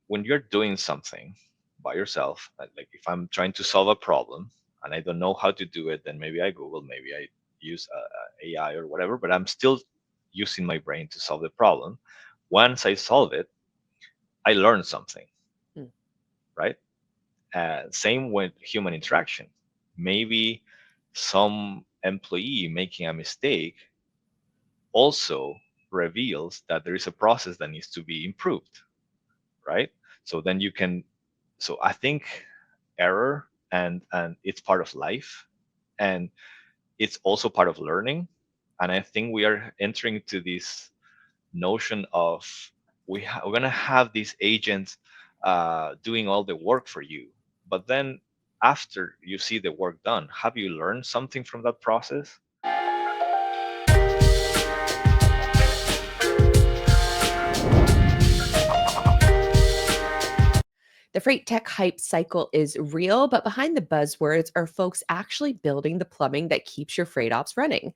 when you're doing something by yourself, like if I'm trying to solve a problem and I don't know how to do it, then maybe I Google, maybe I use AI or whatever, but I'm still using my brain to solve the problem. Once I solve it, I learn something, Mm. right? Same with human interaction. Maybe some employee making a mistake also reveals that there is a process that needs to be improved, right? So then you can. So I think error and it's part of life, and it's also part of learning. And I think we are entering into this notion of we're gonna have these agents doing all the work for you, but then after you see the work done, have you learned something from that process? The freight tech hype cycle is real, but behind the buzzwords are folks actually building the plumbing that keeps your freight ops running.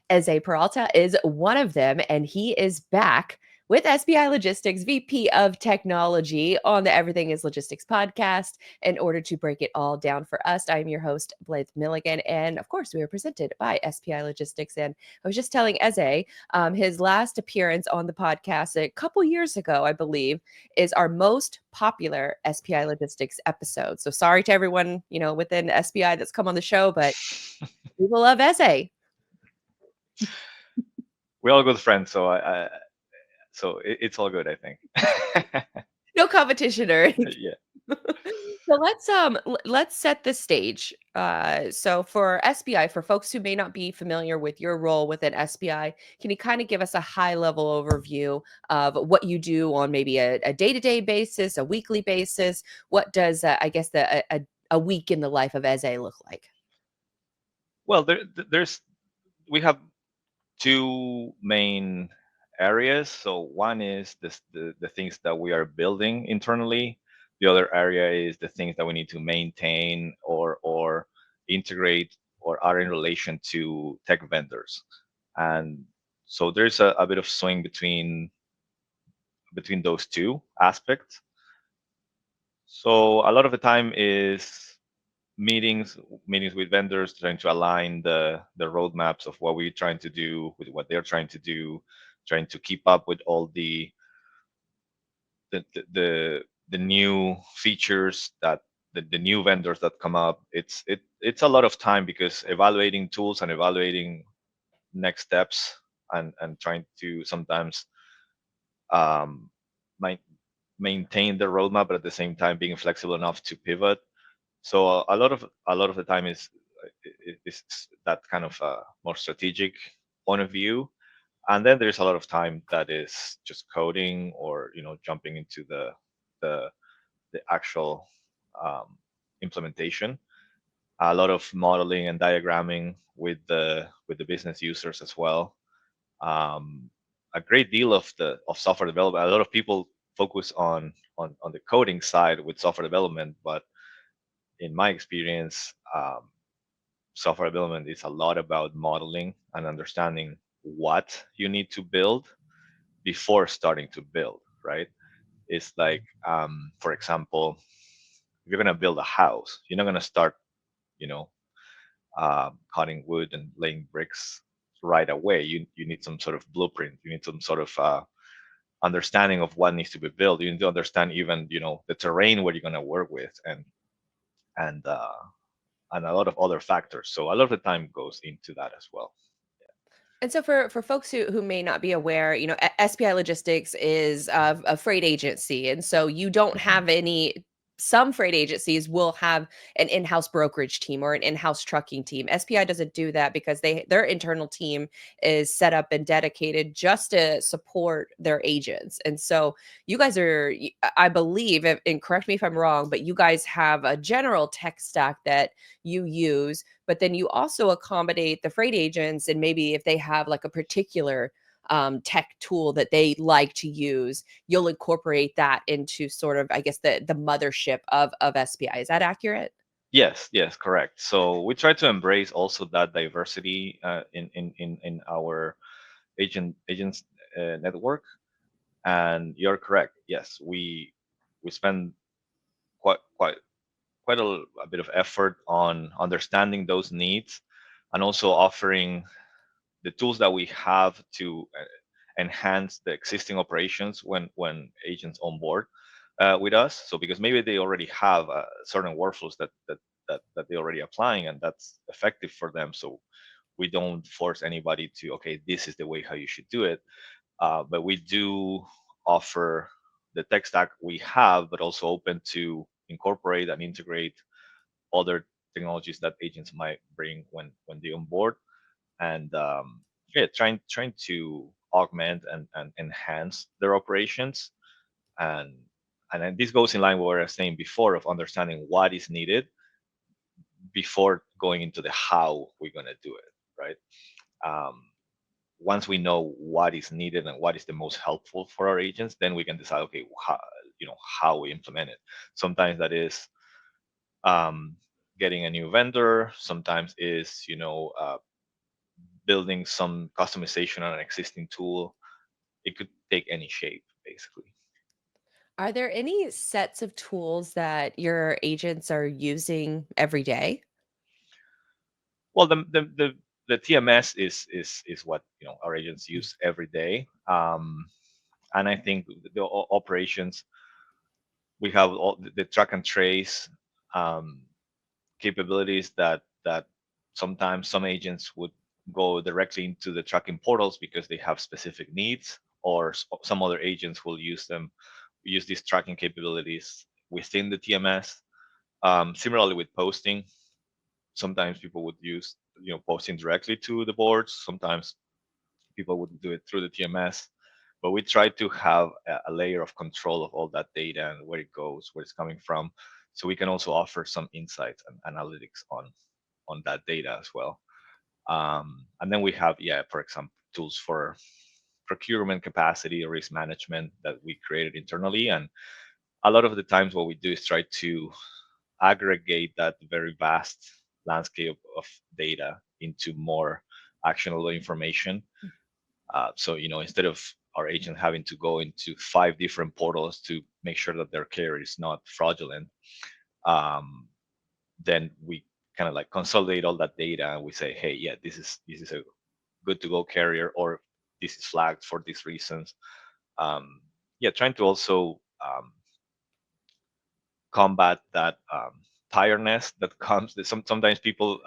Eze Peralta is one of them, and he is back with SPI Logistics, VP of Technology, on the Everything is Logistics podcast. In order to break it all down for us, I am your host, Blythe Milligan. And of course, we are presented by SPI Logistics. And I was just telling Eze, his last appearance on the podcast a couple years ago, I believe, is our most popular SPI Logistics episode. So sorry to everyone, within SPI that's come on the show, but people love Eze. We're all good friends, so it's all good, I think. No competition or anything. Yeah. So let's set the stage. So for SBI, for folks who may not be familiar with your role within SBI, can you kind of give us a high level overview of what you do on maybe a day-to-day basis, a weekly basis? What does I guess a week in the life of Eze look like? Well, there's we have two main areas. So one is the things that we are building internally. The other area is the things that we need to maintain or integrate or are in relation to tech vendors. And so there's a bit of swing between those two aspects. So a lot of the time is meetings with vendors, trying to align the roadmaps of what we're trying to do with what they're trying to do, trying to keep up with all the new features that the new vendors that come up. It's a lot of time because evaluating tools and evaluating next steps and trying to sometimes um, might maintain the roadmap, but at the same time being flexible enough to pivot. So a lot of the time is that kind of more strategic point of view, and then there's a lot of time that is just coding or jumping into the the actual um, implementation. A lot of modeling and diagramming with the business users as well. Um, a great deal of the of software development. A lot of people focus on the coding side with software development, but in my experience, software development is a lot about modeling and understanding what you need to build before starting to build, right? It's like, for example, if you're going to build a house, you're not going to start, you know, cutting wood and laying bricks right away. You need some sort of blueprint. You need some sort of understanding of what needs to be built. You need to understand even, the terrain where you're going to work with and and a lot of other factors. So a lot of the time goes into that as well. And so for folks who may not be aware, SPI Logistics is a freight agency, and so you don't Mhm. have any. Some freight agencies will have an in-house brokerage team or an in-house trucking team. SPI doesn't do that because their internal team is set up and dedicated just to support their agents. And so you guys are, I believe, and correct me if I'm wrong, but you guys have a general tech stack that you use, but then you also accommodate the freight agents, and maybe if they have like a particular tech tool that they like to use, you'll incorporate that into sort of, I guess, the mothership of SPI. Is that accurate? Yes, correct. So we try to embrace also that diversity in our agents network. And you're correct. Yes, we spend quite quite quite a bit of effort on understanding those needs, and also offering the tools that we have to enhance the existing operations when agents onboard with us. So because maybe they already have certain workflows that they're already applying, and that's effective for them. So we don't force anybody to, okay, this is the way how you should do it. But we do offer the tech stack we have, but also open to incorporate and integrate other technologies that agents might bring when they onboard. And yeah, trying to augment and enhance their operations. and and then this goes in line with what I was saying before, of understanding what is needed before going into the how we're going to do it, right? um, Once we know what is needed and what is the most helpful for our agents, then we can decide, okay, how we implement it. Sometimes that is um, getting a new vendor. Sometimes is building some customization on an existing tool. It could take any shape, basically. Are there any sets of tools that your agents are using every day? Well, the TMS is what our agents use every day, and I think the operations, we have all the track and trace um, capabilities that sometimes some agents would go directly into the tracking portals because they have specific needs, or some other agents will use these tracking capabilities within the TMS. Similarly with posting, sometimes people would use posting directly to the boards. Sometimes people would do it through the TMS, but we try to have a layer of control of all that data and where it goes, where it's coming from, so we can also offer some insights and analytics on that data as well. And then we have, yeah, for example, tools for procurement capacity or risk management that we created internally. And a lot of the times what we do is try to aggregate that very vast landscape of data into more actionable information. So, instead of our agent having to go into 5 different portals to make sure that their carrier is not fraudulent, um, then we kind of like consolidate all that data, and we say, hey, yeah, this is a good to go carrier, or this is flagged for these reasons. Yeah, trying to also combat that tiredness that comes. Sometimes people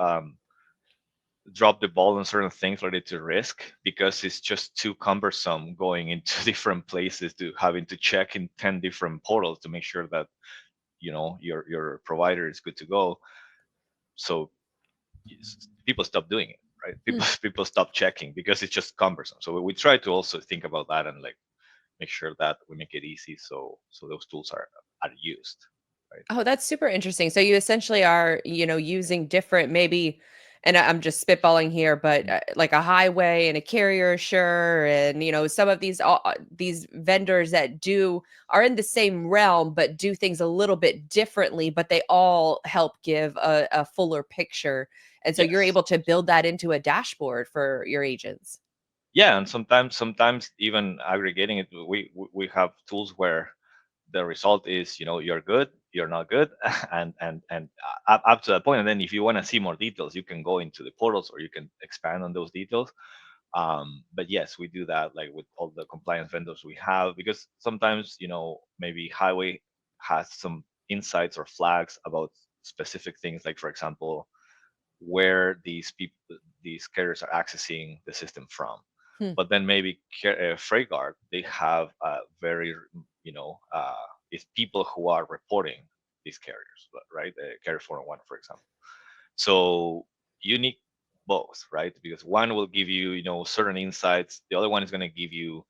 drop the ball on certain things related to risk because it's just too cumbersome going into different places, to having to check in 10 different portals to make sure that your provider is good to go. So people stop doing it, right? people Hmm. people stop checking because it's just cumbersome. So we try to also think about that and like make sure that we make it easy, so those tools are used, right? Oh, that's super interesting. So you essentially are, using different maybe, and I'm just spitballing here, but like a highway and a carrier assure, and some of these vendors that do are in the same realm but do things a little bit differently, but they all help give a fuller picture. And so you're Yes. able to build that into a dashboard for your agents. Yeah, and sometimes even aggregating it, we have tools where the result is, you're good, you're not good, and up to that point. And then if you want to see more details, you can go into the portals, or you can expand on those details. But yes, we do that like with all the compliance vendors we have, because sometimes maybe highway has some insights or flags about specific things, like for example, where these carriers are accessing the system from. Hmm. But then maybe freight guard, they have very it's people who are reporting these carriers, right? Carrier 401, for example. So you need both, right? Because one will give you certain insights, the other one is going to give you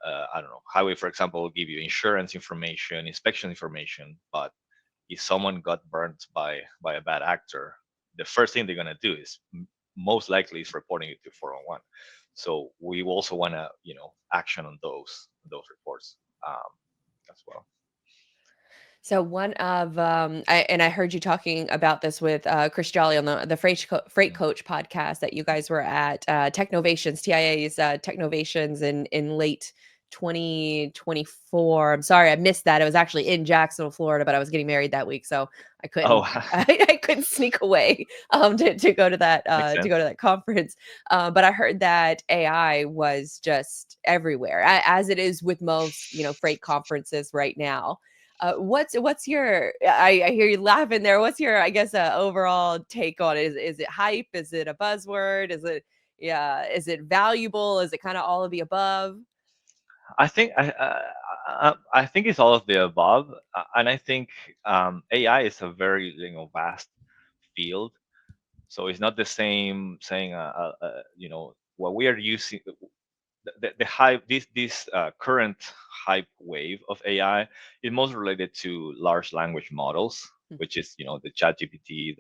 I don't know, highway, for example, will give you insurance information, inspection information. But if someone got burnt by a bad actor, the first thing they're gonna do is most likely is reporting it to 401. So we also want to action on those reports as well. So one of I heard you talking about this with Chris Jolly on the Freight Mm. Coach podcast that you guys were at Technovations TIA's Technovations in late 2024. I'm sorry, I missed that. I was actually in Jacksonville, Florida, but I was getting married that week, so I couldn't Oh, I couldn't sneak away to go makes to go sense. to that conference. But I heard that AI was just everywhere, as it is with most, freight conferences right now. What's your? I hear you laughing there. What's your, I guess, overall take on it? Is it hype? Is it a buzzword? Is it, yeah? Is it valuable? Is it kind of all of the above? I think it's all of the above, and I think AI is a very vast field. So it's not the same saying what we are using the hype this current hype wave of AI is most related to large language models, Hmm. which is the ChatGPT.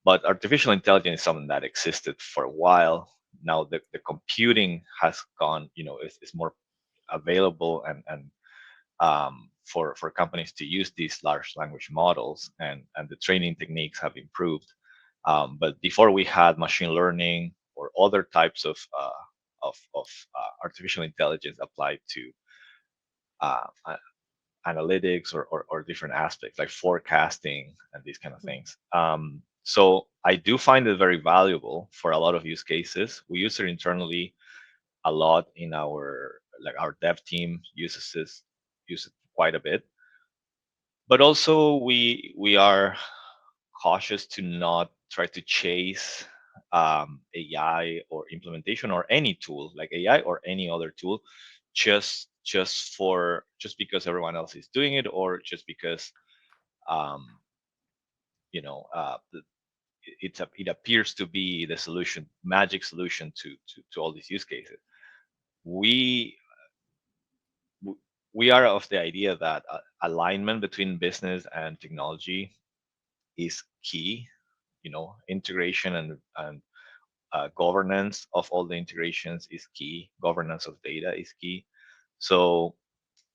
But artificial intelligence is something that existed for a while. Now the computing has gone, is more available and for companies to use these large language models, and the training techniques have improved. But before we had machine learning or other types of artificial intelligence applied to uh, analytics or different aspects like forecasting and these kind of things. So I do find it very valuable for a lot of use cases. We use it internally a lot in our dev team use it quite a bit. But also we are cautious to not try to chase AI or implementation or any tool like AI or any other tool just because everyone else is doing it, or just because um, it appears to be the solution, magic solution to all these use cases. We we are of the idea that alignment between business and technology is key. Integration and governance of all the integrations is key. Governance of data is key. So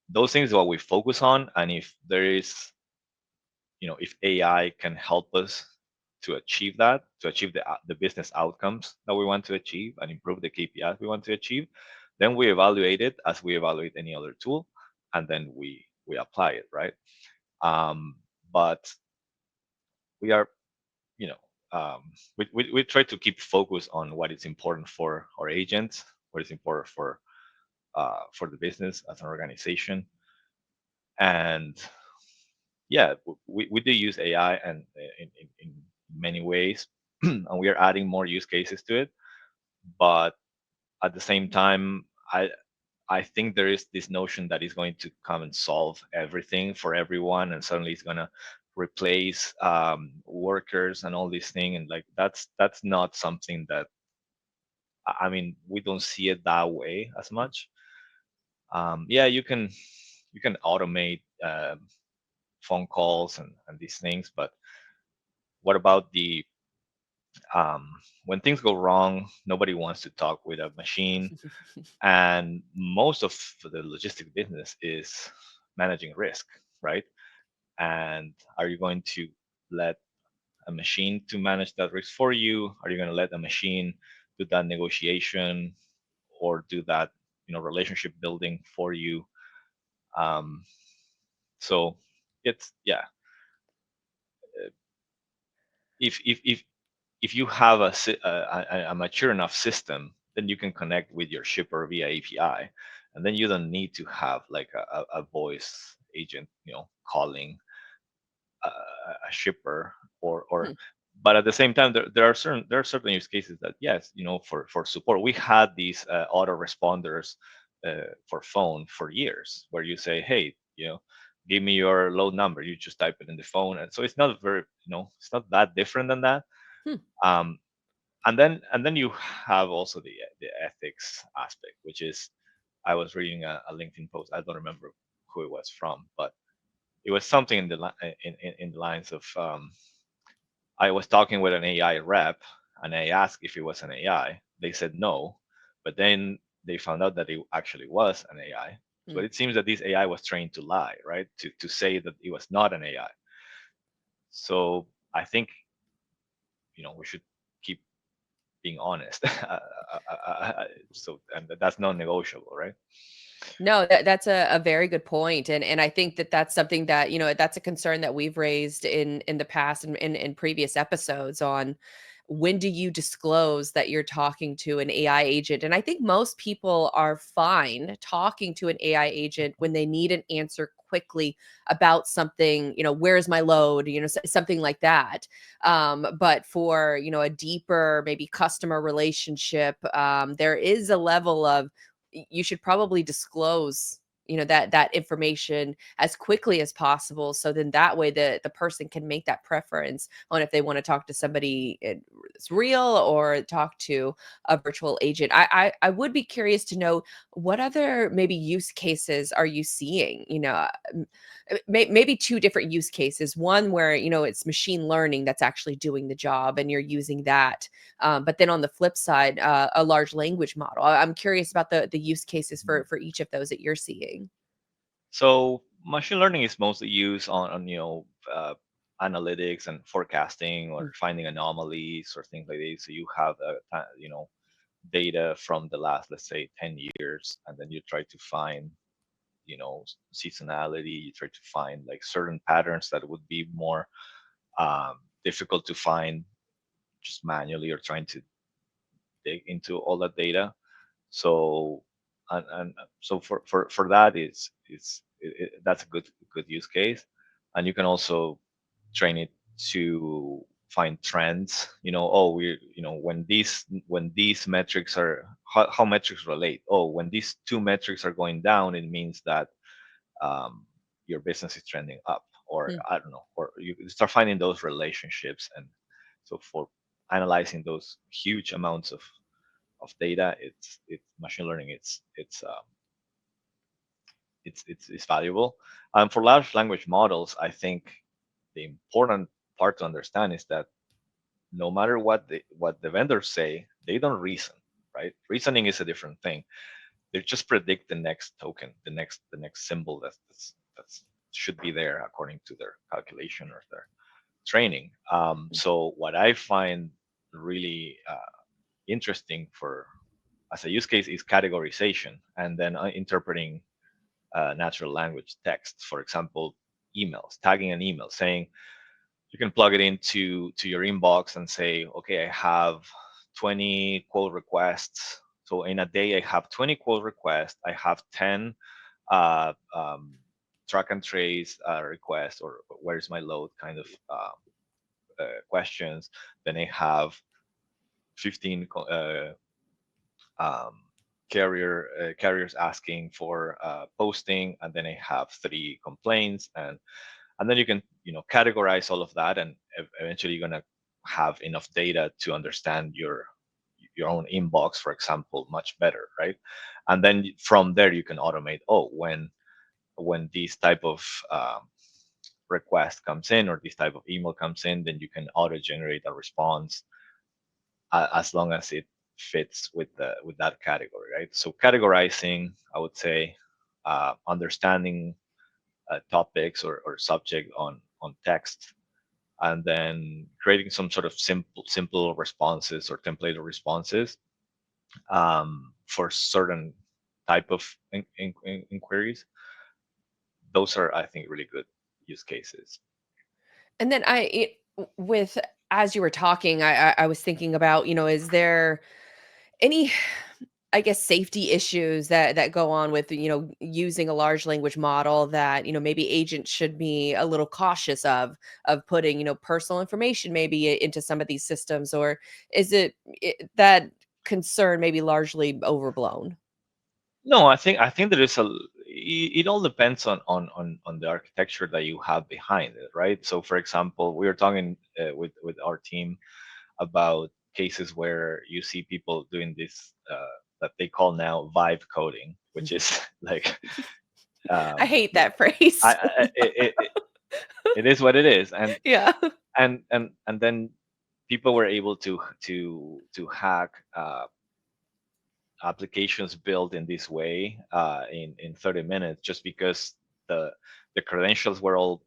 those things are what we focus on. And if there is, if AI can help us to achieve that, to achieve the business outcomes that we want to achieve and improve the KPIs we want to achieve, then we evaluate it as we evaluate any other tool, and then we apply it, right? Um, but we are, you know, we try to keep focus on what is important for our agents, what is important for the business as an organization. And yeah, we do use AI and in many ways, and we are adding more use cases to it. But at the same time, I think there is this notion that is going to come and solve everything for everyone, and suddenly it's gonna replace workers and all these things, and like that's not something that I mean we don't see it that way as much. Yeah, you can automate phone calls and these things, but what about the when things go wrong? Nobody wants to talk with a machine, and most of the logistic business is managing risk, right? And are you going to let a machine to manage that risk for you? Are you going to let a machine do that negotiation or do that relationship building for you? um, so it's yeah, if if you have a mature enough system, then you can connect with your shipper via API, and then you don't need to have like a voice agent, calling a shipper or. Hmm. But at the same time, there are certain use cases that yes, for support, we had these autoresponders for phone for years, where you say, hey, give me your load number. You just type it in the phone, and so it's not very, it's not that different than that. Hmm. um, and then you have also the ethics aspect, which is, I was reading a LinkedIn post. I don't remember who it was from, but it was something in the lines of, I was talking with an AI rep, and I asked if it was an AI. They said no, but then they found out that it actually was an AI. Hmm. But it seems that this AI was trained to lie, right? To say that it was not an AI. So I think we should keep being honest. So, and that's non-negotiable, right? No, that's a very good point, and I think that that's something that, that's a concern that we've raised in the past and in previous episodes on when do you disclose that you're talking to an AI agent? And I think most people are fine talking to an AI agent when they need an answer quickly about something, where's my load, something like that. But for, a deeper, maybe customer relationship, there is a level of you should probably disclose that information as quickly as possible, so then that way the person can make that preference on if they want to talk to somebody that's real or talk to a virtual agent. I would be curious to know what other maybe use cases are you seeing, maybe two different use cases. One where, it's machine learning that's actually doing the job and you're using that, but then on the flip side, a large language model. I'm curious about the use cases for each of those that you're seeing. So machine learning is mostly used on analytics and forecasting or Mm, finding anomalies or things like this. So you have data from the last, let's say, 10 years, and then you try to find seasonality. You try to find like certain patterns that would be more difficult to find just manually or trying to dig into all that data. So and so for that that's a good use case, and you can also train it to find trends. Oh, we when these metrics are how metrics relate. Oh, when these two metrics are going down, it means that um, your business is trending up, or mm. I don't know, or you start finding those relationships. And so for analyzing those huge amounts of data, it's machine learning. It's valuable. For large language models, I think the important part to understand is that no matter what the vendors say, they don't reason, right? Reasoning is a different thing. They just predict the next token, the next symbol that's should be there according to their calculation or their training. So what I find really interesting for as a use case is categorization, and then interpreting natural language text. For example, emails, tagging an email, saying you can plug it into your inbox and say, okay, I have 20 quote requests. So in a day, I have 20 quote requests. I have 10 uh, track and trace requests, or where's my load kind of questions. Then I have 15 um, carriers asking for posting, and then I have 3 complaints, and then you can categorize all of that, and eventually you're gonna have enough data to understand your own inbox, for example, much better, right? And then from there you can automate. Oh, when this type of request comes in, or this type of email comes in, then you can auto generate a response as long as it fits with that category, right? So categorizing, I would say, understanding topics or subject on text, and then creating some sort of simple responses or templated responses for certain type of inquiries. Those are, I think, really good use cases. And then with as you were talking, I was thinking about, is there any, I guess, safety issues that go on with, using a large language model that, maybe agents should be a little cautious of putting, personal information maybe into some of these systems, or is that concern maybe largely overblown? No, I think there is it all depends on the architecture that you have behind it, right? So for example, we were talking with our team about cases where you see people doing this that they call now vibe coding, which is like I um, hate that phrase. it is what it is. and Yeah. and and then people were able to hack applications built in this way in 30 minutes, just because the the credentials were all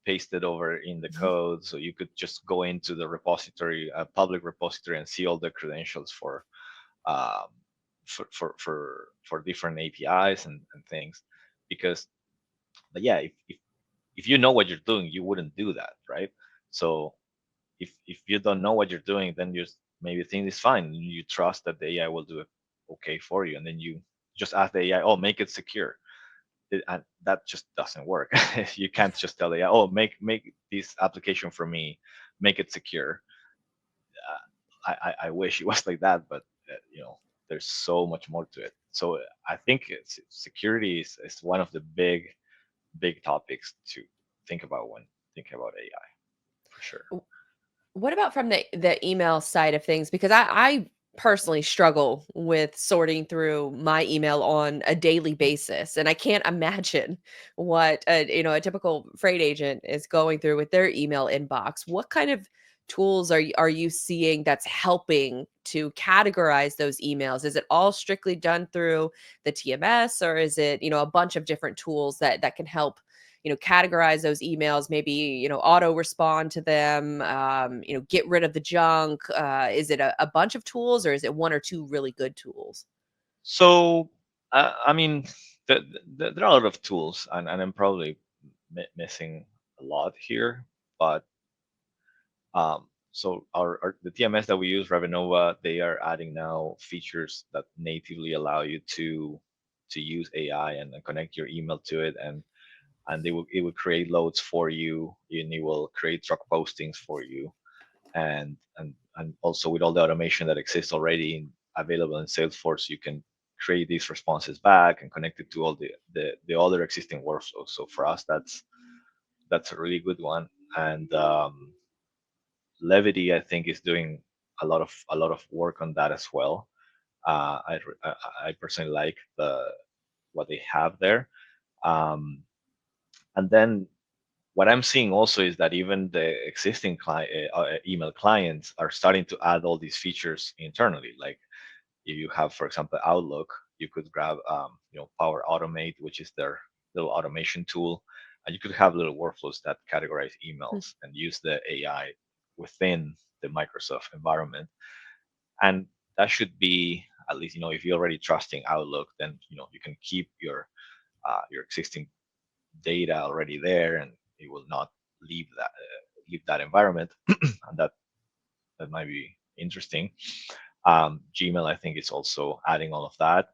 pasted over in the code. So you could just go into the repository, a public repository, and see all the credentials for um, for different APIs and things. Because, but yeah, if you know what you're doing, you wouldn't do that, right? So if you don't know what you're doing, then you maybe think it's fine. And you trust that the AI will do it okay for you, and then you just ask the AI, "Oh, make it secure." And that just doesn't work. You can't just tell the AI, "Oh, make this application for me, make it secure." I wish it was like that, but there's so much more to it. So I think security is one of the big topics to think about when thinking about AI, for sure. What about from the email side of things? Because I personally struggle with sorting through my email on a daily basis, and I can't imagine what a typical freight agent is going through with their email inbox. What kind of tools are you seeing that's helping to categorize those emails? Is it all strictly done through the TMS, or is it a bunch of different tools that can help categorize those emails, maybe auto respond to them, get rid of the junk? Is it a bunch of tools, or is it one or two really good tools? So I mean, there are a lot of tools, and I'm probably missing a lot here, but so the TMS that we use, Ravenova, they are adding now features that natively allow you to use AI and then connect your email to it, and it will create loads for you, and it will create truck postings for you, and also with all the automation that exists already available in Salesforce, you can create these responses back and connect it to all the other existing workflows. So for us, that's a really good one. And Levity, I think, is doing a lot of work on that as well. I personally like the what they have there. Um, and then what I'm seeing also is that even the existing email clients are starting to add all these features internally. Like if you have, for example, Outlook, you could grab, Power Automate, which is their little automation tool, and you could have little workflows that categorize Mm. emails and use the AI within the Microsoft environment. And that should be, at least, if you're already trusting Outlook, then you can keep your existing data already there, and it will not leave that environment, and that might be interesting. Gmail, I think, is also adding all of that,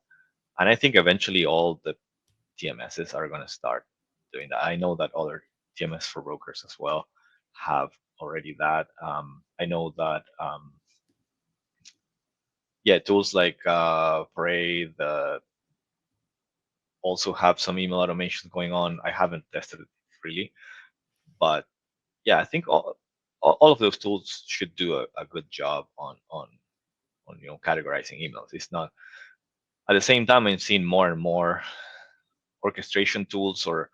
and I think eventually all the TMSs are going to start doing that. I know that other TMS for brokers as well have already that. I know that yeah, tools like Parade also have some email automations going on. I haven't tested it really, but yeah, I think all of those tools should do a good job on categorizing emails. It's not, at the same time, I'm seeing more and more orchestration tools, or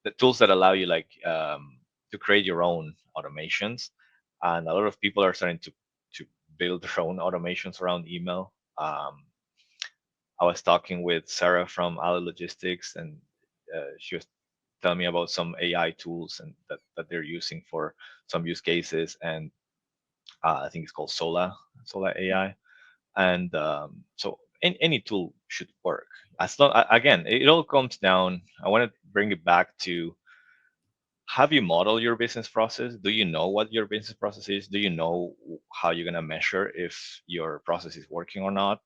the tools that allow you, like, to create your own automations, and a lot of people are starting to build their own automations around email. I was talking with Sarah from SPI Logistics, and she was telling me about some AI tools and that they're using for some use cases, and I think it's called Sola AI. And so any tool should work, as long, again, it all comes down. I want to bring it back to, have you modeled your business process? Do you know what your business process is? Do you know how you're going to measure if your process is working or not?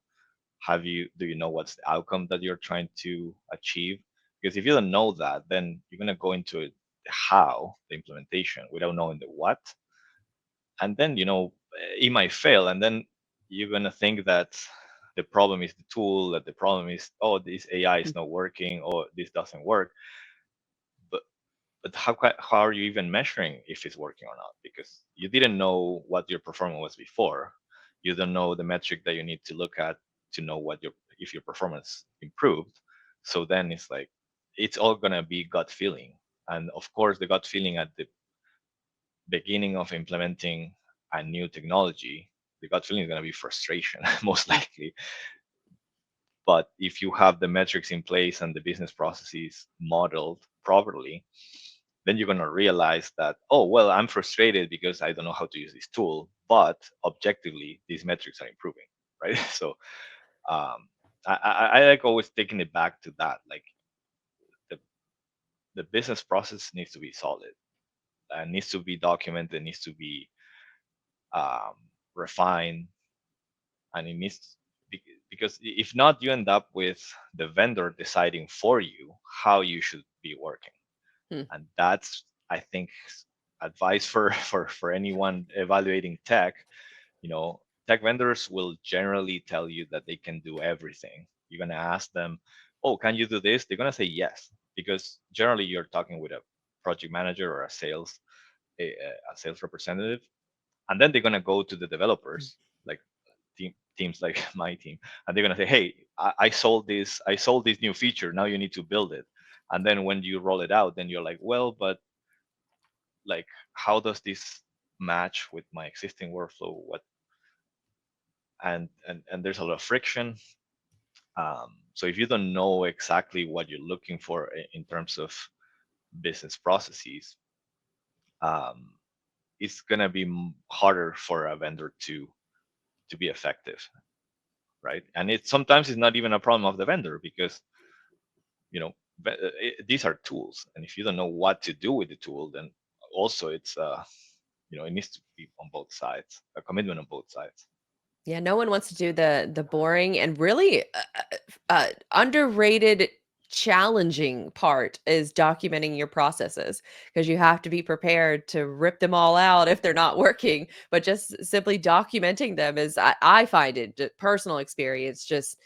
Do you know what's the outcome that you're trying to achieve? Because if you don't know that, then you're going to go into the how, the implementation, without knowing the what, and then it might fail, and then you're going to think that the problem is the tool, that the problem is, oh, this AI is not working, or this doesn't work. but but how are you even measuring if it's working or not? Because you didn't know what your performance was before. You don't know the metric that you need to look at to know if your performance improved. So then it's like, it's all going to be gut feeling. And of course, the gut feeling at the beginning of implementing a new technology, the gut feeling is going to be frustration, most likely. But if you have the metrics in place and the business processes modeled properly, then you're going to realize that, oh, well, I'm frustrated because I don't know how to use this tool, but objectively, these metrics are improving. right? So um, I like always taking it back to that. Like the the business process needs to be solid, and needs to be documented, needs to be um, refined, and it needs because if not, you end up with the vendor deciding for you how you should be working, Hmm. and that's, I think, advice for for anyone evaluating tech. You know, tech vendors will generally tell you that they can do everything. You're going to ask them, oh, can you do this? They're going to say yes, because generally you're talking with a project manager or a sales representative, and then they're going to go to the developers, like teams like my team, and they're going to say, hey, I sold this new feature, now you need to build it. And then when you roll it out, then you're like, well, but like, how does this match with my existing workflow? What and there's a lot of friction. So if you don't know exactly what you're looking for in terms of business processes, um, it's gonna be harder for a vendor to be effective, right? And it sometimes it's not even a problem of the vendor, because you know these are tools, and if you don't know what to do with the tool, then also it's it needs to be on both sides, a commitment on both sides. Yeah, no one wants to do the boring and really underrated challenging part is documenting your processes, because you have to be prepared to rip them all out if they're not working. But just simply documenting them is, I find it, personal experience, just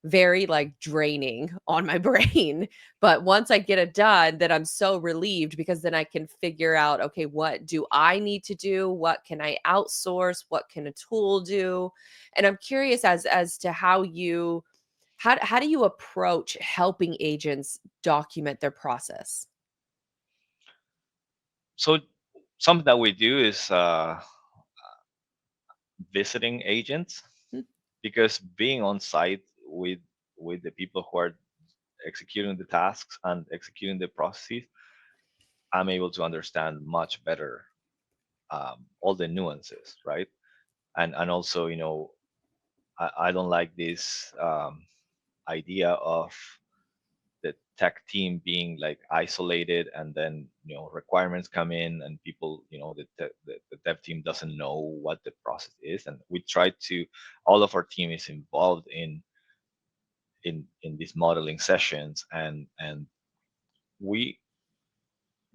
very like draining on my brain. But once I get it done, then I'm so relieved, because then I can figure out, okay, what do I need to do? What can I outsource? What can a tool do? And I'm curious as to how you, how do you approach helping agents document their process? So something that we do is visiting agents, Hmm. because being on site with the people who are executing the tasks and executing the processes, I'm able to understand much better all the nuances, right? And also, I don't like this idea of the tech team being like isolated, and then requirements come in and people, the dev team doesn't know what the process is, and we try to, all of our team is involved in these modeling sessions, and we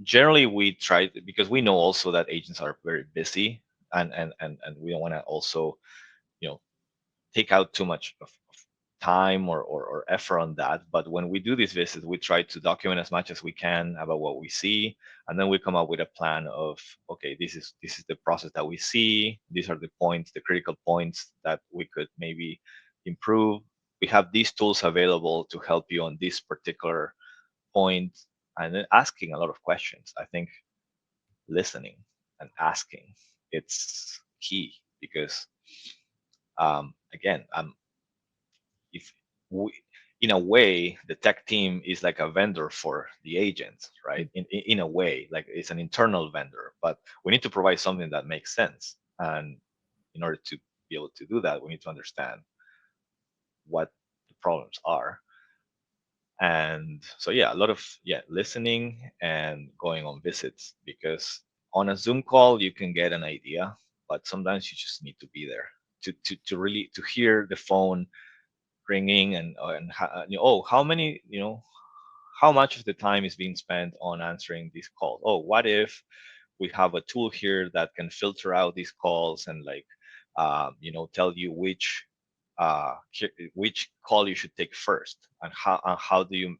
generally we try because we know also that agents are very busy, and we don't want to also you know take out too much of time or effort on that. But when we do these visits, we try to document as much as we can about what we see, and then we come up with a plan of, okay, this is the process that we see. These are the points, the critical points that we could maybe improve. We have these tools available to help you on this particular point, and then asking a lot of questions. I think listening and asking, it's key, because again, if we, in a way, the tech team is like a vendor for the agents, right? In a way, like it's an internal vendor, but we need to provide something that makes sense. And in order to be able to do that, we need to understand what the problems are. And so, yeah, a lot of, yeah, listening and going on visits, because on a Zoom call you can get an idea, but sometimes you just need to be there to really to hear the phone ringing, oh, how many, how much of the time is being spent on answering these calls. Oh, what if we have a tool here that can filter out these calls and like tell you which call you should take first, and how do you,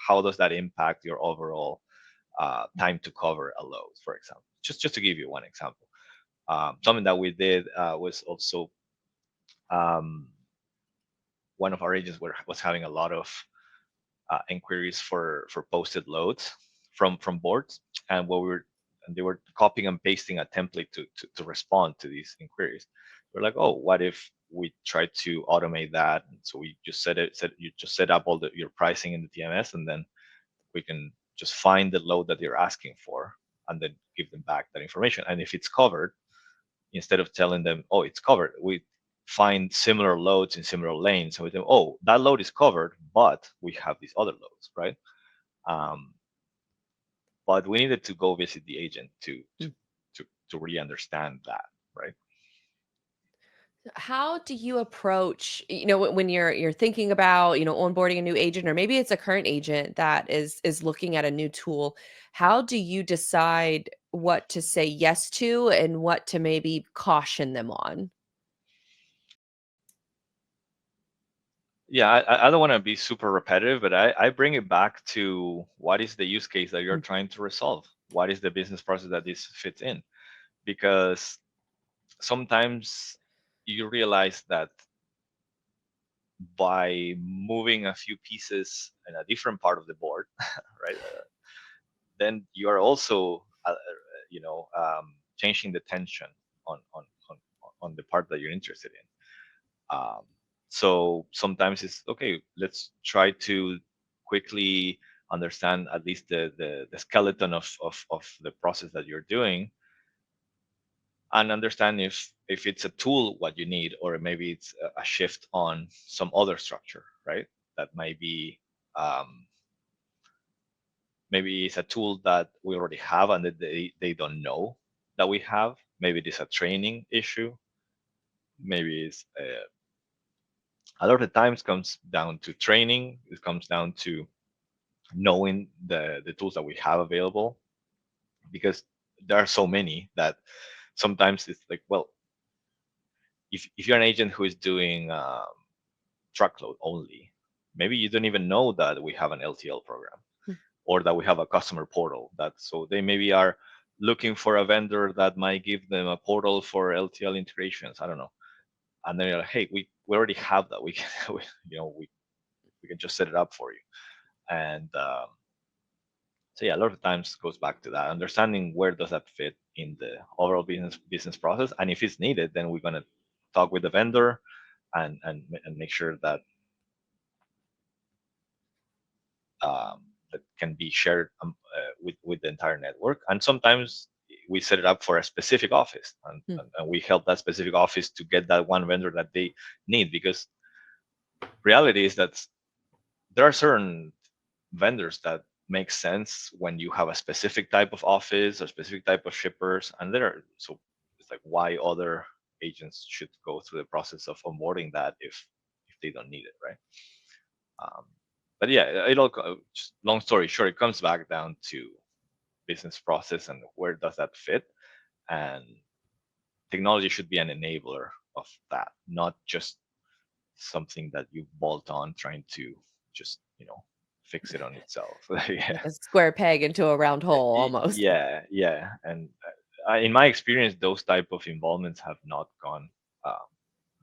how does that impact your overall time to cover a load, for example. Just to give you one example, something that we did was also, um, one of our agents was having a lot of inquiries for posted loads from boards, and what we were and they were copying and pasting a template to respond to these inquiries. We're like, oh, what if we try to automate that? And so we just you just set up all your pricing in the TMS, and then we can just find the load that they're asking for, and then give them back that information. And if it's covered, instead of telling them, oh, it's covered, we find similar loads in similar lanes, and we think, oh, that load is covered, but we have these other loads, right? Um, but we needed to go visit the agent to really understand that, right? How do you approach, when you're thinking about, onboarding a new agent, or maybe it's a current agent that is looking at a new tool, how do you decide what to say yes to and what to maybe caution them on? Yeah, I don't want to be super repetitive, but I bring it back to what is the use case that you're Mm, trying to resolve? What is the business process that this fits in? Because sometimes you realize that by moving a few pieces in a different part of the board, right, then you are also, changing the tension on on on on the part that you're interested in. So sometimes it's okay. Let's try to quickly understand at least the skeleton of the process that you're doing, and understand if it's a tool what you need, or maybe it's a shift on some other structure, right? That might be, um, maybe it's a tool that we already have and that they don't know that we have. Maybe it is a training issue. Maybe it's a lot of the times comes down to training. It comes down to knowing the tools that we have available, because there are so many that sometimes it's like, well, if you're an agent who is doing truckload only, maybe you don't even know that we have an LTL program, mm. or that we have a customer portal. That so they maybe are looking for a vendor that might give them a portal for LTL integrations. I don't know, and then you're like, hey, we already have that. We can we can just set it up for you. And so yeah, a lot of times goes back to that, understanding where does that fit in the overall business process, and if it's needed, then we're gonna talk with the vendor and make sure that that can be shared, with the entire network. And sometimes we set it up for a specific office, and we help that specific office to get that one vendor that they need, because reality is that there are certain vendors that make sense when you have a specific type of office or specific type of shippers, and there are, so it's like, why other agents should go through the process of onboarding that if they don't need it, right? um, but yeah, just long story short, it comes back down to business process and where does that fit. And technology should be an enabler of that, not just something that you bolt on trying to just fix it on itself. Yeah. Like a square peg into a round hole almost. Yeah, and in my experience, those type of involvements have not gone uh,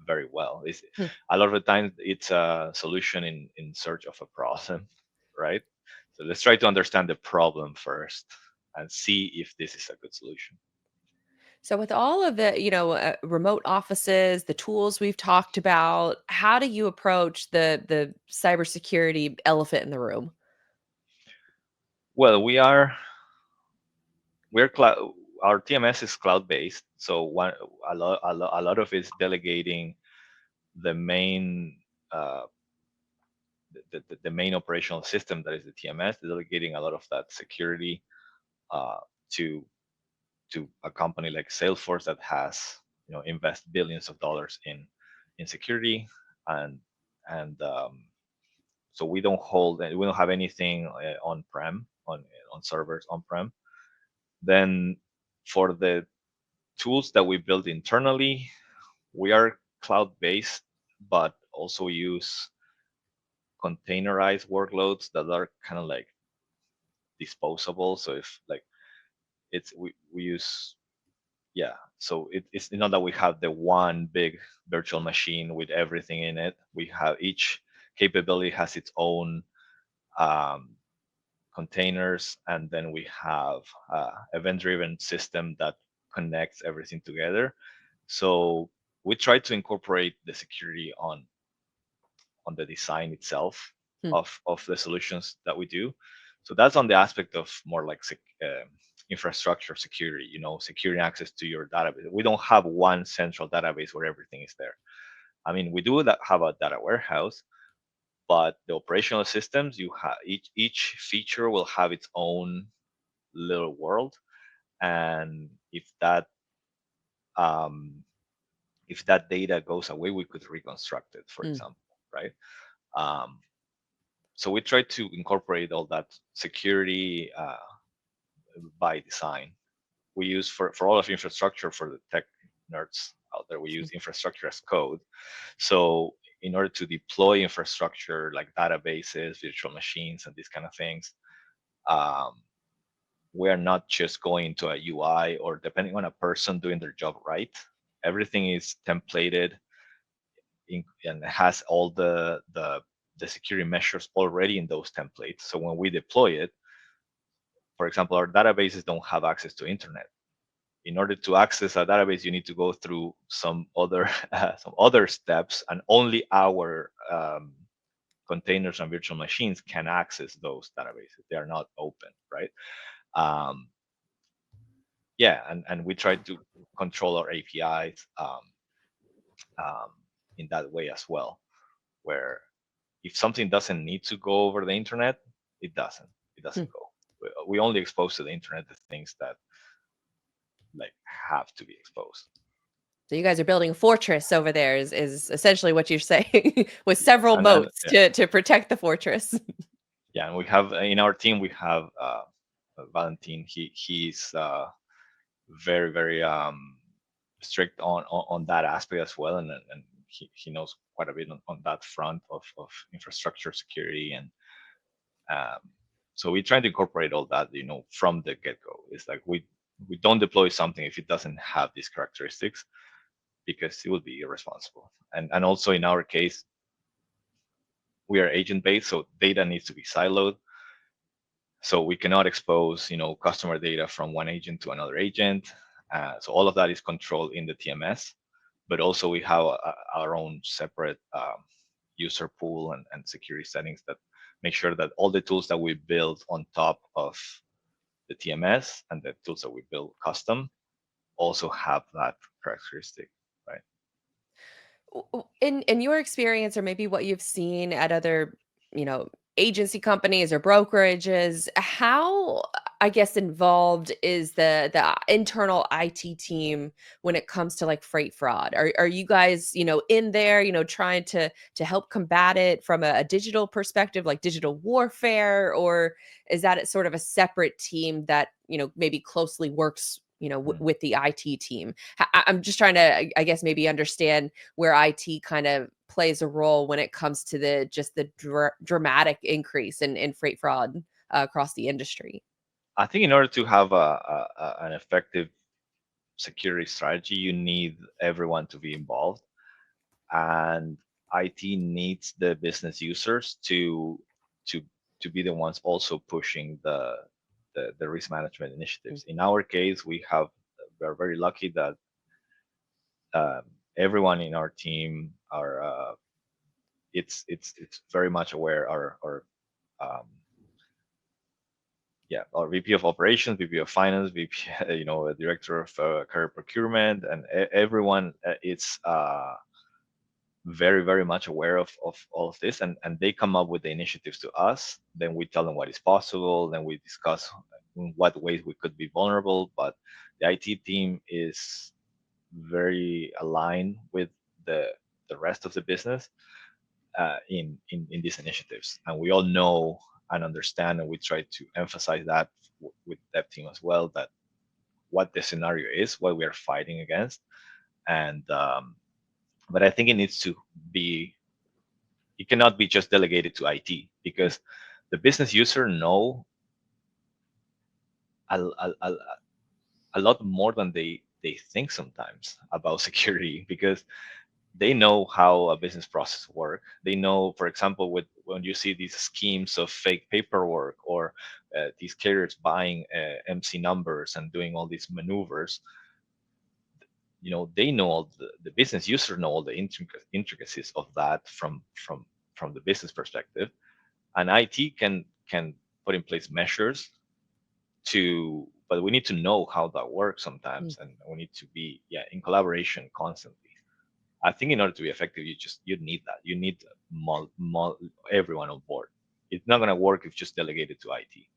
very well. Hmm. A lot of the times it's a solution in search of a problem, right? So let's try to understand the problem first and see if this is a good solution. So with all of the, remote offices, the tools we've talked about, how do you approach the cybersecurity elephant in the room? Well, we're cloud. Our TMS is cloud based, so a lot of it's delegating the main uh, the main operational system, that is the TMS, delegating a lot of that security uh, to a company like Salesforce that has invest billions of dollars in security. And and so we don't have anything on prem, on servers on prem. Then for the tools that we build internally, we are cloud based, but also use containerized workloads that are kind of like disposable. So if like we use, yeah, so it's not that we have the one big virtual machine with everything in it. We have each capability has its own um, containers, and then we have event driven system that connects everything together. So we try to incorporate the security on the design itself Hmm. of the solutions that we do. So that's on the aspect of more like infrastructure security, securing access to your database. We don't have one central database where everything is there. I mean, we do that have a data warehouse, but the operational systems, you have each feature will have its own little world, and um, if that data goes away, we could reconstruct it, for Mm. example, right? Um, so we try to incorporate all that security by design. We use for all of infrastructure, for the tech nerds out there, we use infrastructure as code. So in order to deploy infrastructure like databases, virtual machines, and these kind of things, um, we're not just going to a UI or depending on a person doing their job right. Everything is templated and has all the security measures already in those templates. So when we deploy it, for example, our databases don't have access to internet. In order to access a database, you need to go through some other some other steps, and only our containers and virtual machines can access those databases. They are not open, right? Um, yeah, and we try to control our APIs um, in that way as well, where if something doesn't need to go over the internet, it doesn't. It doesn't go. We only expose to the internet the things that like have to be exposed. So you guys are building a fortress over there is essentially what you're saying with Yes, several and moats yeah, to protect the fortress. yeah, and we have in our team we have Valentin. He's very strict on that aspect as well, and he knows quite a bit on that front of infrastructure security, and um, so we try to incorporate all that, from the get-go. It's like we don't deploy something if it doesn't have these characteristics, because it would be irresponsible. And also in our case, we are agent based, so data needs to be siloed. So we cannot expose, customer data from one agent to another agent. So all of that is controlled in the TMS, but also we have our own separate user pool and security settings that make sure that all the tools that we build on top of the TMS and the tools that we build custom also have that characteristic, right? In your experience, or maybe what you've seen at other, you know, agency companies or brokerages, how, I guess, involved is the internal IT team when it comes to like freight fraud? Are you guys, in there, trying to help combat it from a digital perspective, like digital warfare, or is that it's sort of a separate team that, maybe closely works, Mm. with the IT team? I'm just trying to, I guess, maybe understand where IT kind of plays a role when it comes to the dramatic increase in freight fraud across the industry. I think in order to have an effective security strategy, you need everyone to be involved, and IT needs the business users to to be the ones also pushing the risk management Mm, initiatives. In our case, we're very lucky that uh, everyone in our team are it's very much aware. Our um, yeah, our VP of operations, VP of finance, VP, director of career procurement, and everyone is very much aware of all of this, and they come up with the initiatives to us. Then we tell them what is possible. Then we discuss in what ways we could be vulnerable. But the IT team is very aligned with the the rest of the business in these initiatives, and we all know and understand, and we try to emphasize that with dev team as well, that what the scenario is, what we are fighting against, and but I think it needs to be, it cannot be just delegated to IT, because the business user know a, a, a, a lot more than they think sometimes about security, because they know how a business process work. They know, for example, with when you see these schemes of fake paperwork, or these carriers buying MC numbers and doing all these maneuvers, they know all the business users know all the intricacies of that from the business perspective, and IT can put in place measures to, but we need to know how that works mm. sometimes, and we need to be, yeah, in collaboration constantly. I think in order to be effective, you need that. You need everyone on board. It's not gonna work if just delegated to IT,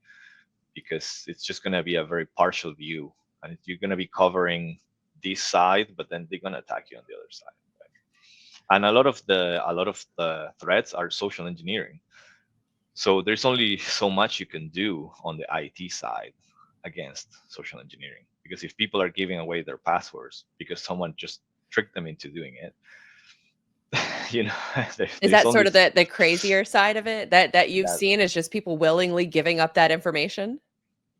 because it's just gonna be a very partial view, and you're gonna be covering this side, but then they're gonna attack you on the other side. And a lot of the threats are social engineering. So there's only so much you can do on the IT side against social engineering, because if people are giving away their passwords because someone just tricked them into doing it, you know, Is there's that only sort of the crazier side of it that you've that. seen, is just people willingly giving up that information?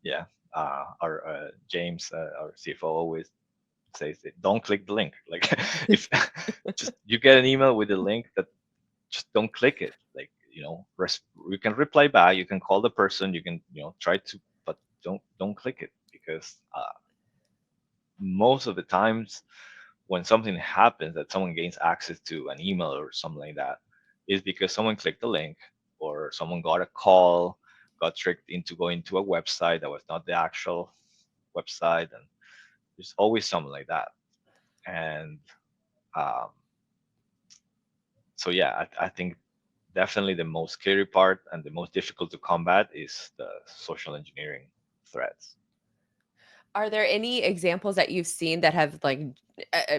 Yeah, our James, our CFO, always says that don't click the link. Like, if just you get an email with a link, that just don't click it. Like, you can reply back, you can call the person, you can try to, but don't click it, because most of the times when something happens, that someone gains access to an email or something like that, is because someone clicked the link, or someone got a call, got tricked into going to a website that was not the actual website, and there's always something like that. And um, so yeah, I think definitely the most scary part and the most difficult to combat is the social engineering threats. Are there any examples that you've seen that have, like,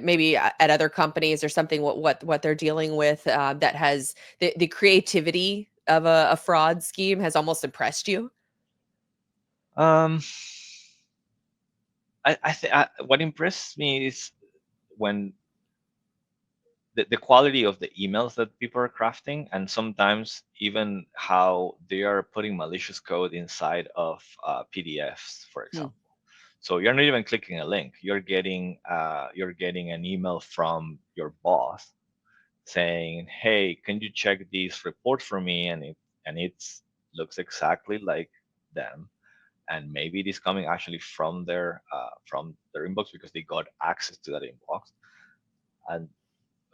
maybe at other companies or something, what they're dealing with, that has the creativity of a fraud scheme has almost impressed you? um, I think what impressed me is when the quality of the emails that people are crafting, and sometimes even how they are putting malicious code inside of PDFs, for Hmm. example. So you're not even clicking a link. You're getting an email from your boss saying, "Hey, can you check this report for me?" And it looks exactly like them, and maybe it is coming actually from their inbox, because they got access to that inbox. And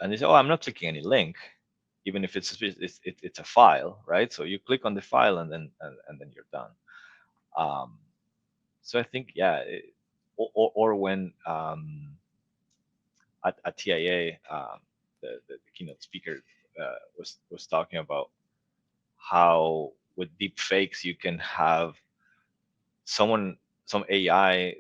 and they say, "Oh, I'm not clicking any link," even if it's a file, right? So you click on the file, and then you're done. Um, so I think, yeah, or when at TIA, the keynote speaker was talking about how with deep fakes you can have someone, some AI,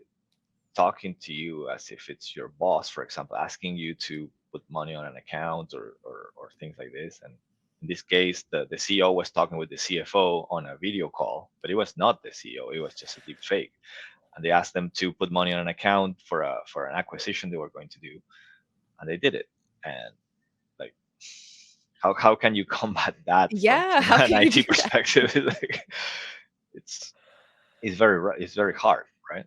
talking to you as if it's your boss, for example, asking you to put money on an account, or things like this. And in this case, the CEO was talking with the CFO on a video call, but it was not the CEO, it was just a deep fake. And they asked them to put money on an account for an acquisition they were going to do, and they did it. And, like, how can you combat that from Yeah, how an can you do IT that? perspective? Like, it's it's very hard, right?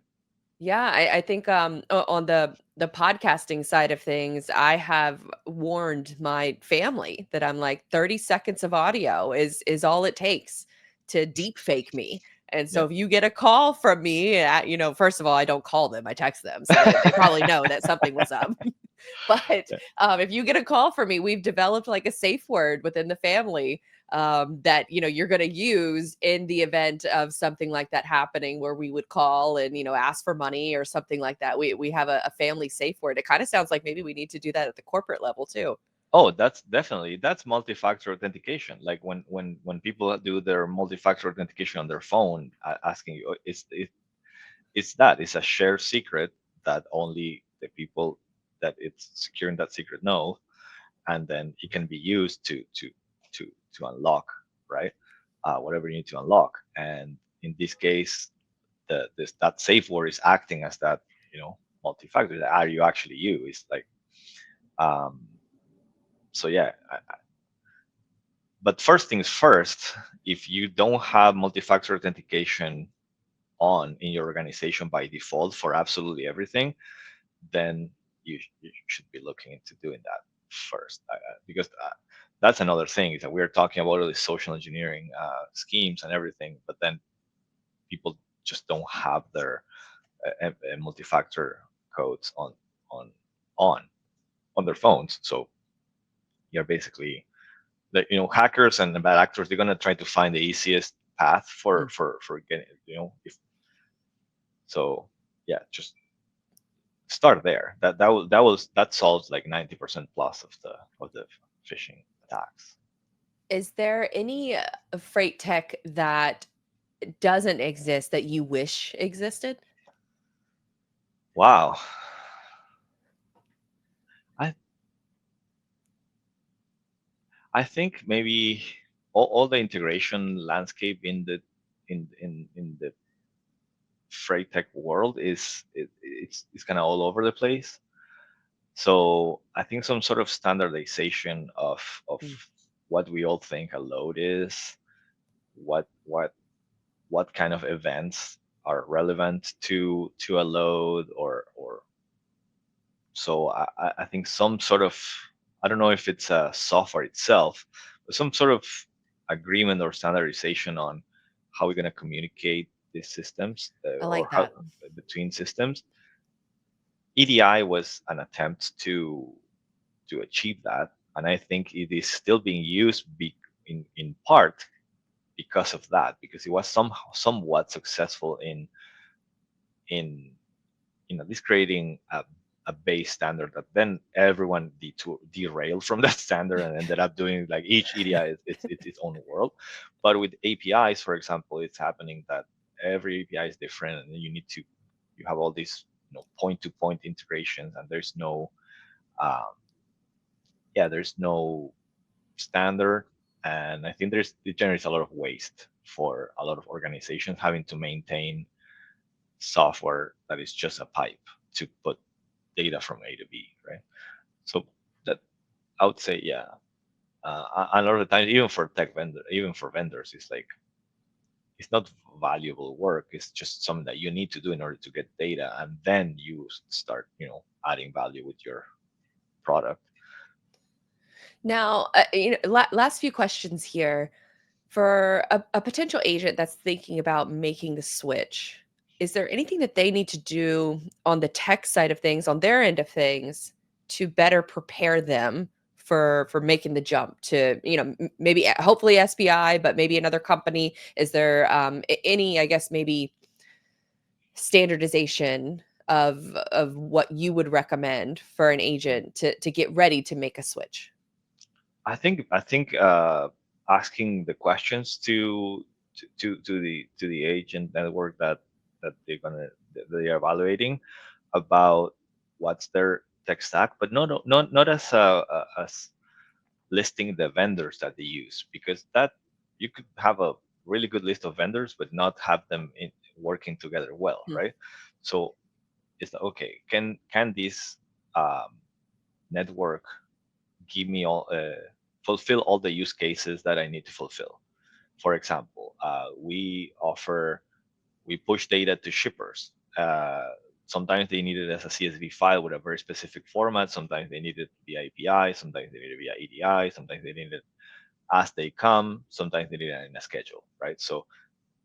Yeah, I think, on the podcasting side of things, I have warned my family that I'm like, 30 seconds of audio is all it takes to deep fake me. And so Yeah. if you get a call from me, first of all, I don't call them, I text them. So they probably know that something was up. But Yeah. if you get a call from me, we've developed like a safe word within the family, that you're going to use in the event of something like that happening, where we would call and ask for money or something like that. We have a family safe word. It kind of sounds like maybe we need to do that at the corporate level too. Oh, that's multi-factor authentication. Like when people do their multi-factor authentication on their phone, asking you, it's a shared secret that only the people that it's securing that secret know, and then it can be used to to unlock, right? Whatever you need to unlock. And in this case, that safe word is acting as that, multi-factor. Are you actually you? It's like, um, so yeah. But first things first, if you don't have multi-factor authentication on in your organization by default for absolutely everything, then you should be looking into doing that first, because that's another thing, is that we're talking about all these social engineering schemes and everything, but then people just don't have their multi-factor codes on on on their phones. So you're basically, hackers and the bad actors, they're going to try to find the easiest path for getting, if so. Yeah, just start there. That solves like 90% plus of the phishing attacks. Is there any freight tech that doesn't exist that you wish existed? Wow. I I think maybe all the integration landscape in the freight tech world it's kind of all over the place. So I think some sort of standardization of Mm. what we all think a load is, what what what kind of events are relevant to a load, or so I think some sort of, I don't know if it's a software itself, but some sort of agreement or standardization on how we're going to communicate these systems, I or like how that. between systems. EDI was an attempt to achieve that, and I think it is still being used in part because of that, because it was somewhat successful in at least creating a base standard that then everyone derailed from that standard and ended up doing like each EDI is its own world. But with APIs, for example, it's happening that every API is different, and you have all these point to point integrations, and um, there's no standard. And I think it generates a lot of waste for a lot of organizations having to maintain software that is just a pipe to put data from A to B, right? So that, I would say, yeah. A lot of the times, even for vendors, it's like it's not valuable work. It's just something that you need to do in order to get data, and then you start, adding value with your product. Now, last few questions here. For a potential agent that's thinking about making the switch, is there anything that they need to do on the tech side of things, on their end of things, to better prepare them for making the jump to, maybe hopefully SPI, but maybe another company? Is there any, I guess, maybe standardization of what you would recommend for an agent to get ready to make a switch? I think asking the questions to the agent network that they are evaluating about what's their tech stack, but not as listing the vendors that they use, because that you could have a really good list of vendors but not have them working together well, Hmm. right? So it's like, okay, can this um, network give me fulfill all the use cases that I need to fulfill? For example, we push data to shippers. Sometimes they need it as a CSV file with a very specific format. Sometimes they need it via API. Sometimes they need it via EDI. Sometimes they need it as they come. Sometimes they need it in a schedule, right? So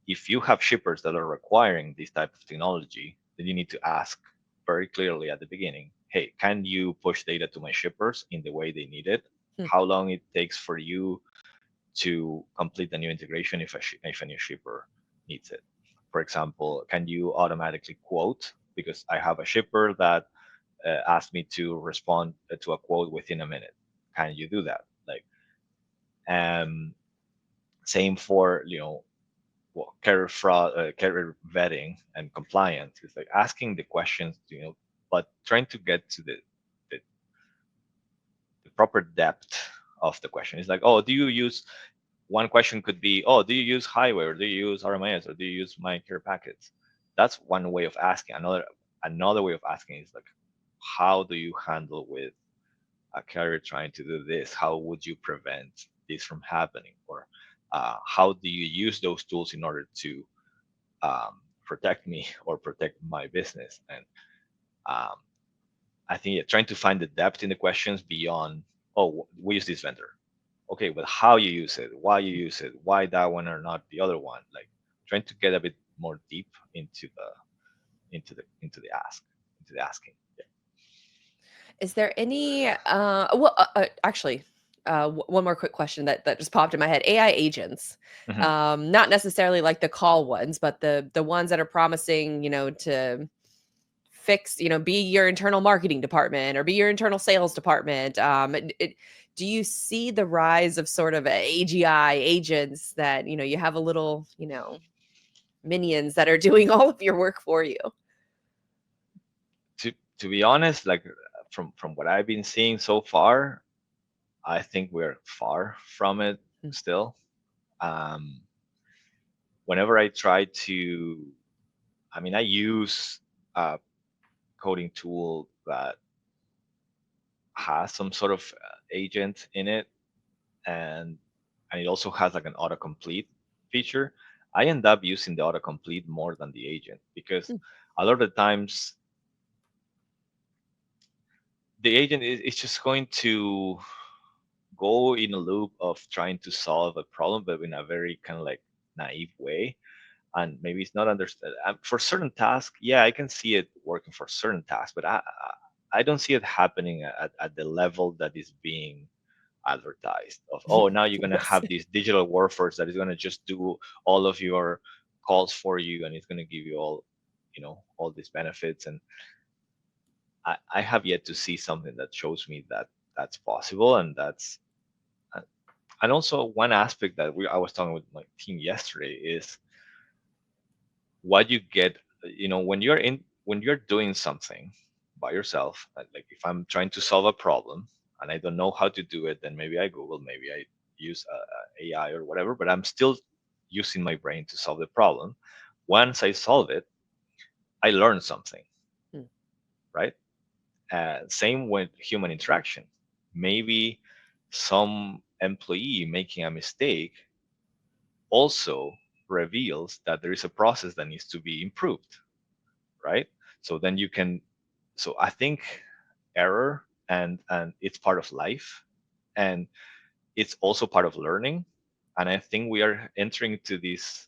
if you have shippers that are requiring this type of technology, then you need to ask very clearly at the beginning, hey, can you push data to my shippers in the way they need it? Hmm. How long it takes for you to complete the new integration if a new shipper needs it? For example, can you automatically quote? Because I have a shipper that asked me to respond to a quote within a minute. Can you do that? Like, um, same for carrier fraud, carrier vetting and compliance. It's like asking the questions, but trying to get to the, the proper depth of the question. It's like, oh, do you use one question could be, oh, do you use highway, or do you use RMIS, or do you use my care packets? That's one way of asking. Another way of asking is like, how do you handle with a carrier trying to do this? How would you prevent this from happening? Or how do you use those tools in order to protect me or protect my business? And um, I think, yeah, trying to find the depth in the questions beyond, oh, we use this vendor. Okay, but how you use it, why you use it, why that one or not the other one? Like trying to get a bit more deep into the asking. Yeah. Is there any actually, one more quick question that just popped in my head. AI agents, Mhm. not necessarily like the call ones, but the ones that are promising, to fix, be your internal marketing department or be your internal sales department. Do you see the rise of sort of AGI agents that, you have a little, minions that are doing all of your work for you? To be honest, like from what I've been seeing so far, I think we're far from it Mm. still. Um, Whenever I try to, I mean, I use a coding tool that has some sort of agent in it, and it also has like an autocomplete feature. I end up using the autocomplete more than the agent because Mm. a lot of the times the agent is just going to go in a loop of trying to solve a problem, but in a very kind of like naive way. And maybe it's not understood for certain tasks. Yeah, I can see it working for certain tasks, but I don't see it happening at the level that is being advertised of, oh, now you're going to Yes. have these digital workforce that is going to just do all of your calls for you, and it's going to give you all, all these benefits. And I have yet to see something that shows me that that's possible. And that's uh, and also one aspect that I was talking with my team yesterday is what you get, when you're doing something by yourself. Like if I'm trying to solve a problem and I don't know how to do it, then maybe I Google, maybe I use AI or whatever, but I'm still using my brain to solve the problem. Once I solve it, I learn something, Mm. right? Same with human interaction. Maybe some employee making a mistake also reveals that there is a process that needs to be improved, right? So then you can, so I think error and it's part of life, and it's also part of learning. And I think we are entering to this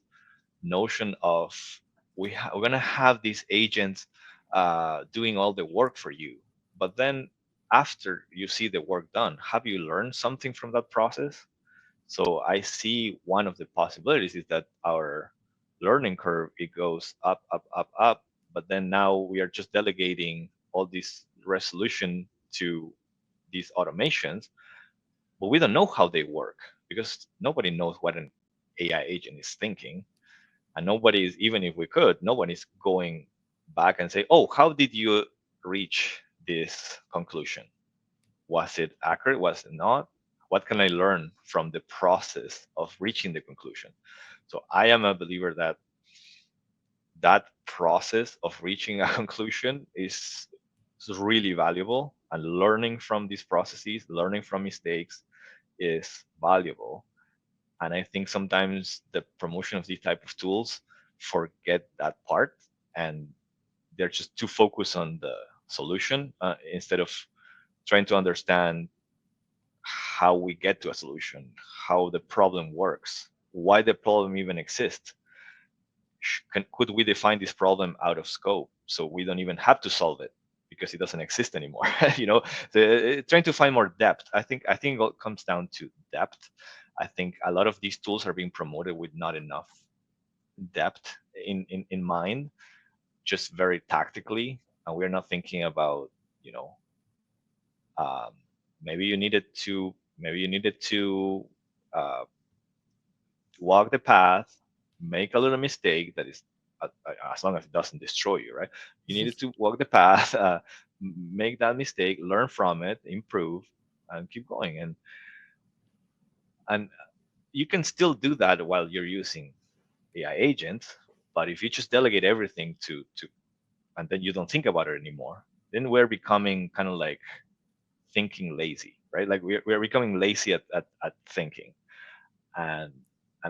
notion of we're gonna have these agents doing all the work for you, but then after you see the work done, have you learned something from that process? So I see one of the possibilities is that our learning curve, it goes up, up, up, up, but then now we are just delegating all this resolution to these automations, but we don't know how they work because nobody knows what an AI agent is thinking, and nobody is, even if we could, nobody's going back and say, oh, how did you reach this conclusion? Was it accurate? Was it not? What can I learn from the process of reaching the conclusion? So I am a believer that that process of reaching a conclusion is really valuable, and learning from these processes, learning from mistakes is valuable. And I think sometimes the promotion of these type of tools forget that part, and they're just too focused on the solution instead of trying to understand how we get to a solution, how the problem works, why the problem even exists. Could we define this problem out of scope so we don't even have to solve it because it doesn't exist anymore? Trying to find more depth. I think it comes down to depth. I think a lot of these tools are being promoted with not enough depth in mind, just very tactically, and we're not thinking about, you know um, maybe you needed to uh, walk the path, make a little mistake that is, as long as it doesn't destroy you, right? You needed to walk the path, make that mistake, learn from it, improve, and keep going. And you can still do that while you're using AI agents, but if you just delegate everything to and then you don't think about it anymore, then we're becoming kind of like thinking lazy, right? Like we're becoming lazy at thinking, and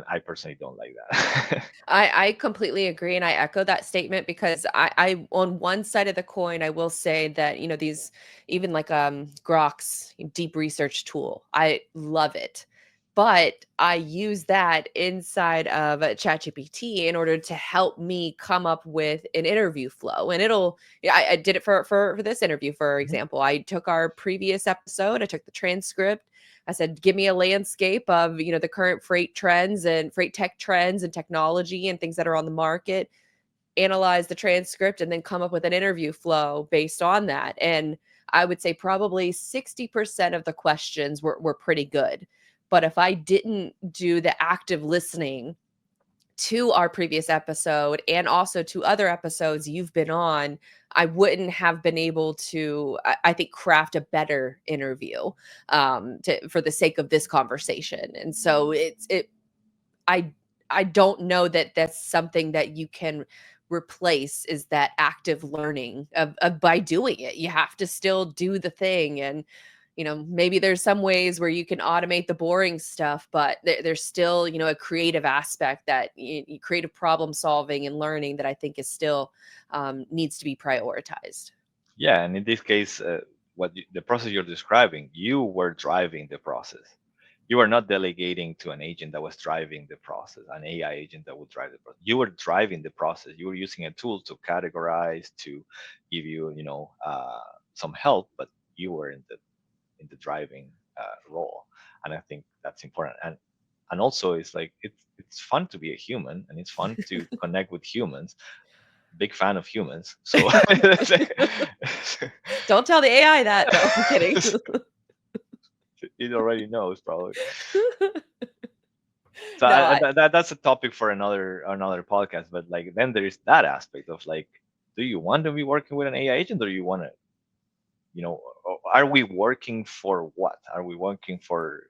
I personally don't like that. I completely agree, and I echo that statement because I on one side of the coin, I will say that, these even like Grok's deep research tool, I love it. But I use that inside of ChatGPT in order to help me come up with an interview flow. And yeah, I did it for this interview, for Mhm. example. I took our previous episode, I took the transcript, I said, give me a landscape of, the current freight trends and freight tech trends and technology and things that are on the market. analyze the transcript and then come up with an interview flow based on that. And I would say probably 60% of the questions were pretty good. But if I didn't do the active listening to our previous episode and also to other episodes you've been on, I wouldn't have been able to, I think, craft a better interview for the sake of this conversation. And so I I don't know that that's something that you can replace, is that active learning of by doing it. You have to still do the thing. And maybe there's some ways where you can automate the boring stuff, but there's still a creative aspect, that creative problem solving and learning, that I think is still needs to be prioritized. Yeah, and in this case, the process you're describing, you were driving the process. You were not delegating to an agent that was driving the process, an AI agent that would drive the process. You were driving the process. You were using a tool to categorize, to give you, some help, but you were in the driving role. And I think that's important. And also, it's like it's fun to be a human, and it's fun to connect with humans. Big fan of humans, so Don't tell the AI that. No, I'm kidding. it already knows probably. So No, I, that's a topic for another podcast. But like then there is that aspect of like, do you want to be working with an AI agent, or you want to, are we working for what? Are we working for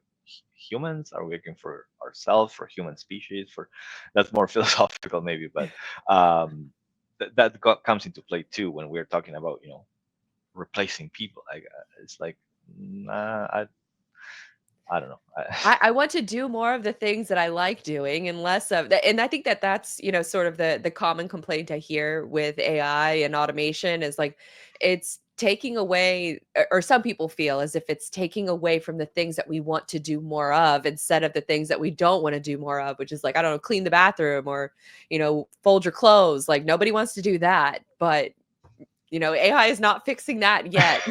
humans? Are we working for ourselves, for human species? For That's more philosophical maybe, but comes into play too when we're talking about replacing people. Like it's like, nah, I don't know. I want to do more of the things that I like doing and less of that. And I think that that's, sort of the common complaint I hear with AI and automation is like it's taking away, or some people feel as if it's taking away from the things that we want to do more of, instead of the things that we don't want to do more of, which is like, I don't know, clean the bathroom, or, fold your clothes. Like nobody wants to do that. But AI is not fixing that yet.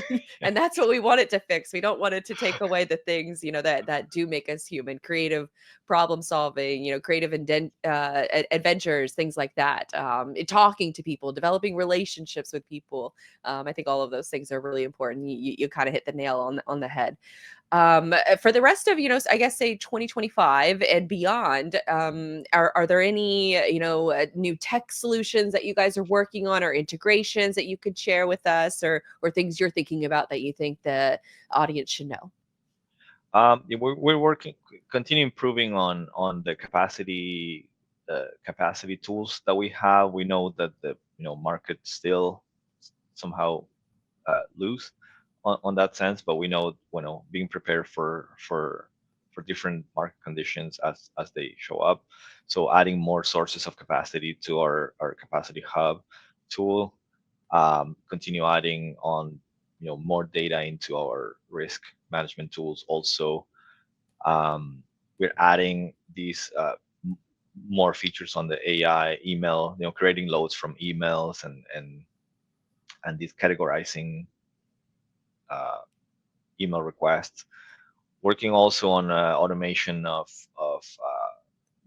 And that's what we want it to fix. We don't want it to take away the things, that do make us human: creative problem solving, creative adventures, things like that. Talking to people, developing relationships with people. I think all of those things are really important. You kind of hit the nail on the head. For the rest of, I guess, say 2025 and beyond, are there any, new tech solutions that you guys are working on, or integrations that you could share with us, or things you're thinking about that you think the audience should know? Yeah, we're working, continue improving on the capacity tools that we have. We know that the market still somehow loose on that sense, but we know being prepared for different market conditions as they show up. So adding more sources of capacity to our capacity hub tool, continue adding on more data into our risk management tools also. We're adding these more features on the AI email, creating loads from emails, and these categorizing uh, email requests. Working also on automation of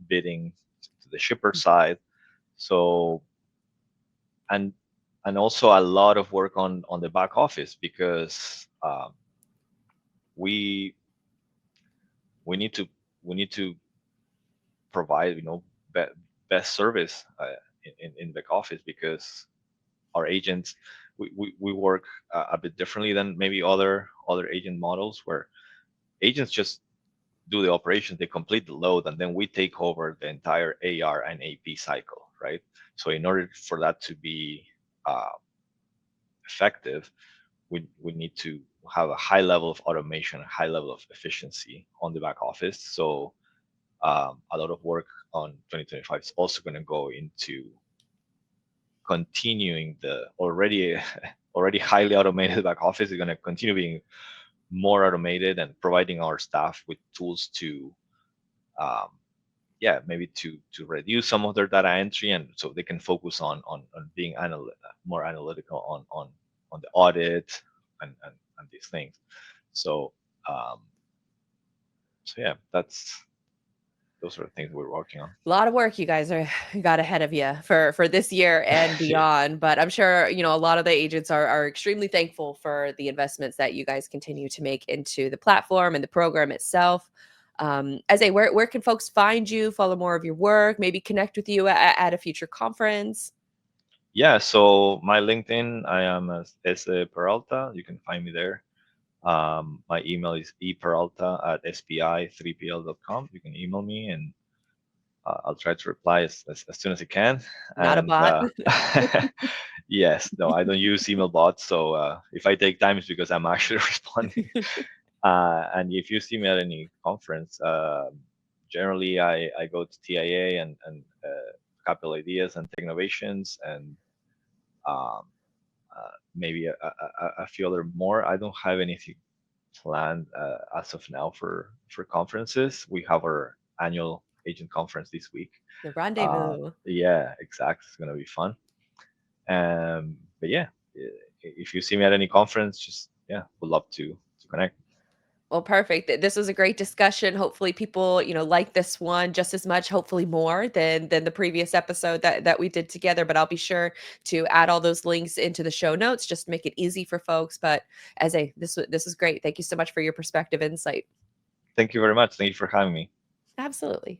bidding to the shipper side. So and and also a lot of work on the back office, because we we need to we need to provide best service in back office, because our agents, we work a bit differently than maybe other agent models, where agents just do the operations, they complete the load, and then we take over the entire AR and AP cycle, right? So in order for that to be uh, effective, we need to have a high level of automation, a high level of efficiency on the back office. So a lot of work on 2025 is also going to go into continuing the already highly automated back office. Is going to continue being more automated, and providing our staff with tools to um, yeah, maybe to reduce some of their data entry, and so they can focus on being more analytical on the audit, and these things. So um, so yeah, those are the things we're working on. A lot of work you guys are got ahead of you for this year and Yeah. beyond. But I'm sure, a lot of the agents are extremely thankful for the investments that you guys continue to make into the platform and the program itself. As a where can folks find you, follow more of your work, maybe connect with you at a future conference? Yeah, so my LinkedIn, I am as S. Peralta. You can find me there. My email is eperalta@spi3pl.com. You can email me, and I'll try to reply as soon as I can. Not a And bot. yes, no, I don't use email bots. So if I take time, it's because I'm actually responding. And if you see me at any conference, generally I go to TIA and Capital Ideas and Technovations and um, maybe a few other more. I don't have anything planned as of now for conferences. We have our annual agent conference this week. The rendezvous. Yeah, exactly. It's gonna be fun. But yeah, if you see me at any conference, just yeah, would love to connect. Well, perfect. This was a great discussion. Hopefully people, like this one just as much, hopefully more than the previous episode that we did together, but I'll be sure to add all those links into the show notes just to make it easy for folks. But this is great. Thank you so much for your perspective insight. Thank you very much. Thank you for having me. Absolutely.